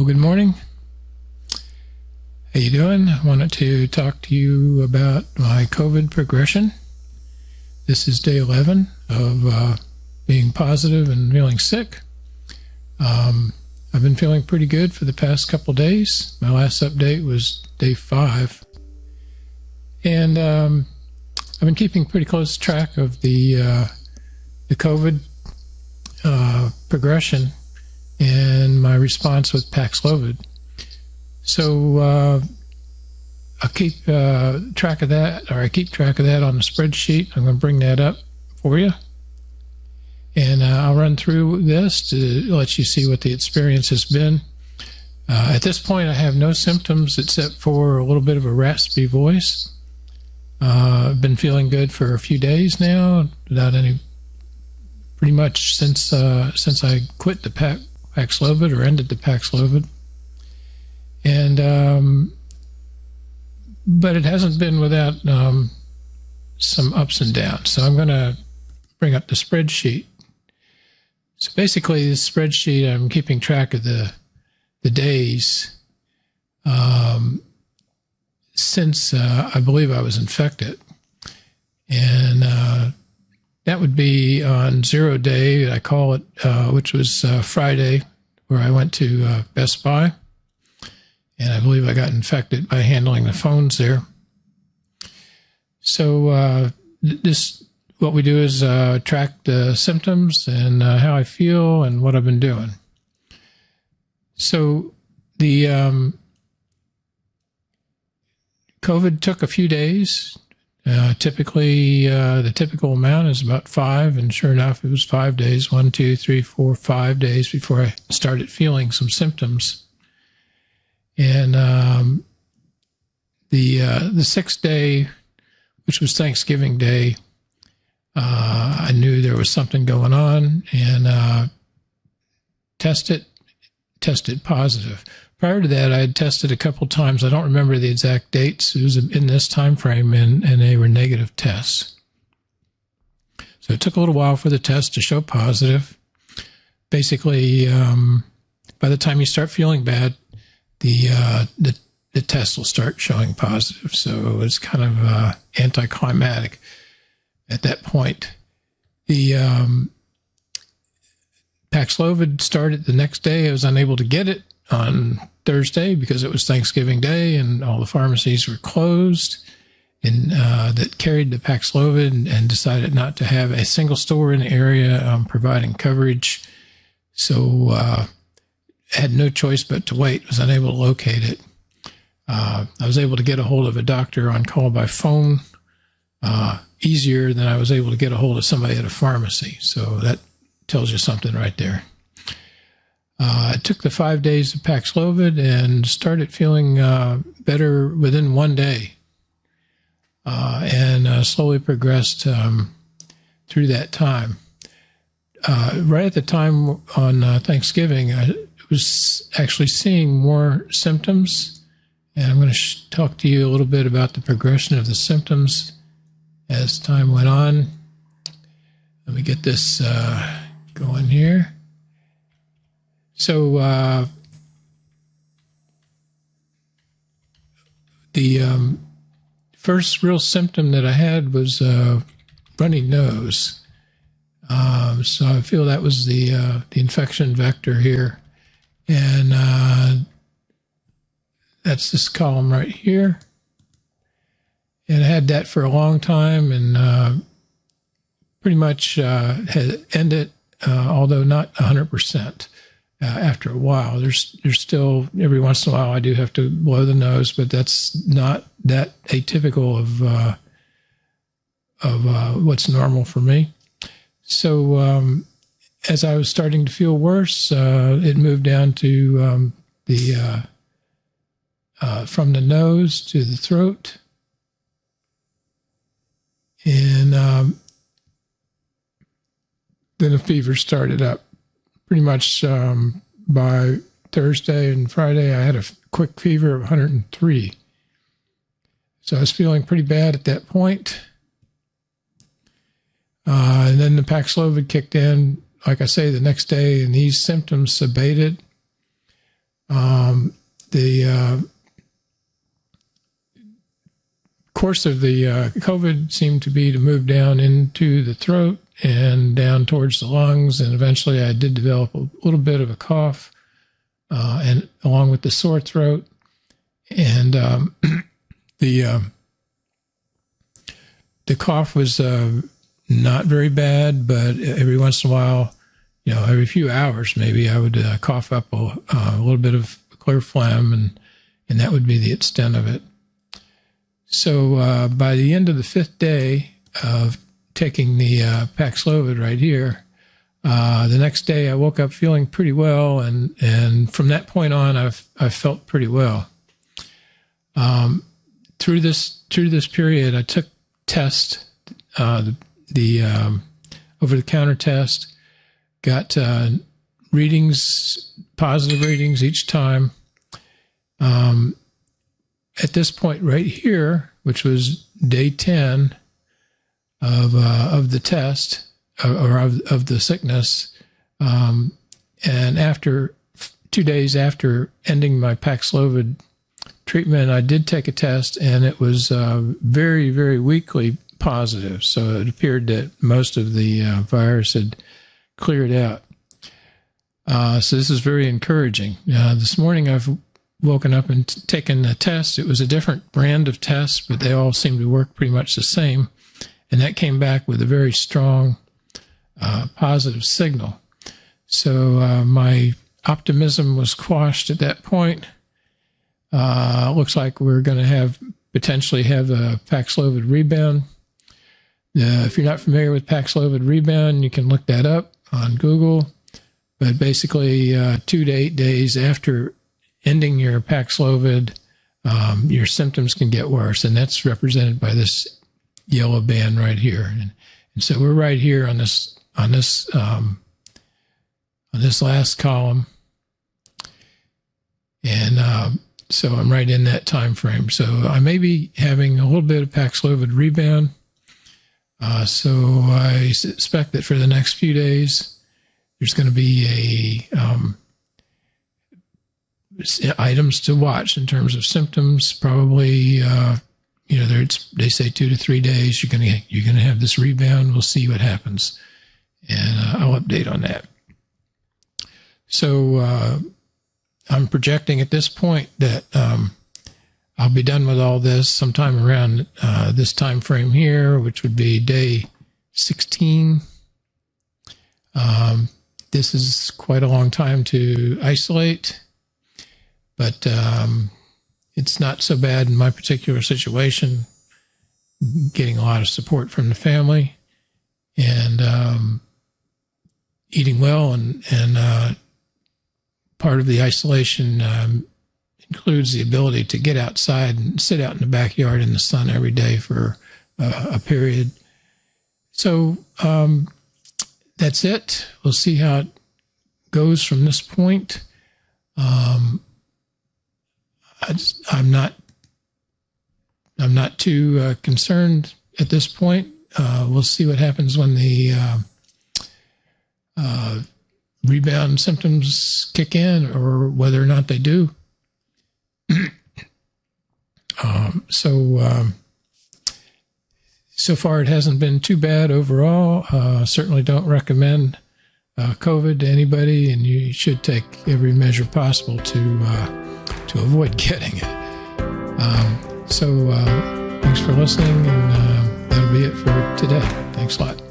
Well, good morning. How you doing? I wanted to talk to you about my COVID progression. This is day 11 of being positive and feeling sick. I've been feeling pretty good for the past couple days. My last update was day 5. And I've been keeping pretty close track of the COVID progression and my response with Paxlovid. So I keep track of that, I keep track of that on the spreadsheet. I'm going to bring that up for you. And I'll run through this to let you see what the experience has been. At this point, I have no symptoms except for a little bit of a raspy voice. I've been feeling good for a few days now, without any, pretty much since I quit the Paxlovid or ended the Paxlovid. And but it hasn't been without some ups and downs. So I'm going to bring up the spreadsheet. So basically, this spreadsheet, I'm keeping track of the days since I believe I was infected. And that would be on 0 day, I call it, which was Friday, where I went to Best Buy. And I believe I got infected by handling the phones there. So what we do is track the symptoms and how I feel and what I've been doing. So the COVID took a few days. Typically, the typical amount is about 5, and sure enough, it was 5 days, 1, 2, 3, 4, 5 days before I started feeling some symptoms. And the 6th day, which was Thanksgiving Day, I knew there was something going on, and tested positive. Prior to that, I had tested a couple times. I don't remember the exact dates. It was in this time frame, and they were negative tests. So it took a little while for the test to show positive. Basically, by the time you start feeling bad, the test will start showing positive. So it's kind of anticlimactic at that point. The Paxlovid started the next day. I was unable to get it on Thursday because it was Thanksgiving Day and all the pharmacies were closed and that carried the Paxlovid, and decided not to have a single store in the area providing coverage. So had no choice but to wait, was unable to locate it. I was able to get a hold of a doctor on call by phone, easier than I was able to get a hold of somebody at a pharmacy. So that tells you something right there. I took the 5 days of Paxlovid and started feeling better within 1 day, and slowly progressed through that time. Right at the time on Thanksgiving, I was actually seeing more symptoms, and I'm going to talk to you a little bit about the progression of the symptoms as time went on. Let me get this going here. So the first real symptom that I had was runny nose. So I feel that was the infection vector here. And that's this column right here. And I had that for a long time, and pretty much had ended, although not 100%. After a while, there's still, every once in a while, I do have to blow the nose, but that's not that atypical of what's normal for me. So as I was starting to feel worse, it moved down to from the nose to the throat, and then the fever started up. Pretty much by Thursday and Friday, I had a quick fever of 103. So I was feeling pretty bad at that point. And then the Paxlovid kicked in, like I say, the next day, and these symptoms abated. The course of the COVID seemed to be to move down into the throat and down towards the lungs, and eventually I did develop a little bit of a cough, and along with the sore throat, and the cough was not very bad, but every once in a while, every few hours maybe, I would cough up a little bit of clear phlegm, and that would be the extent of it. So by the end of the 5th day of taking the Paxlovid right here, the next day I woke up feeling pretty well, and from that point on, I felt pretty well. Through this period, I took tests, the over-the-counter test, got readings, positive readings each time. At this point right here, which was day 10 of the test, or of the sickness, and after 2 days after ending my Paxlovid treatment, I did take a test, and it was very, very weakly positive. So it appeared that most of the virus had cleared out. So this is very encouraging. This morning I've woken up and taken a test. It was a different brand of test, but they all seemed to work pretty much the same. And that came back with a very strong positive signal. So my optimism was quashed at that point. Looks like we're going to potentially have a Paxlovid Rebound. If you're not familiar with Paxlovid Rebound, you can look that up on Google. But basically, 2 to 8 days after ending your Paxlovid, your symptoms can get worse, and that's represented by this yellow band right here. And so we're right here on this last column, and so I'm right in that time frame. So I may be having a little bit of Paxlovid Rebound. So I suspect that for the next few days, there's going to be items to watch in terms of symptoms. Probably, they say 2 to 3 days. You're going to have this rebound. We'll see what happens, and I'll update on that. So I'm projecting at this point that I'll be done with all this sometime around this time frame here, which would be day 16. This is quite a long time to isolate, but it's not so bad in my particular situation. Getting a lot of support from the family, and eating well, and part of the isolation includes the ability to get outside and sit out in the backyard in the sun every day for a period. So that's it. We'll see how it goes from this point. I'm not too concerned at this point. We'll see what happens when the rebound symptoms kick in, or whether or not they do. So far it hasn't been too bad overall. Certainly don't recommend COVID to anybody, and you should take every measure possible to avoid getting it. Thanks for listening, and that'll be it for today. Thanks a lot.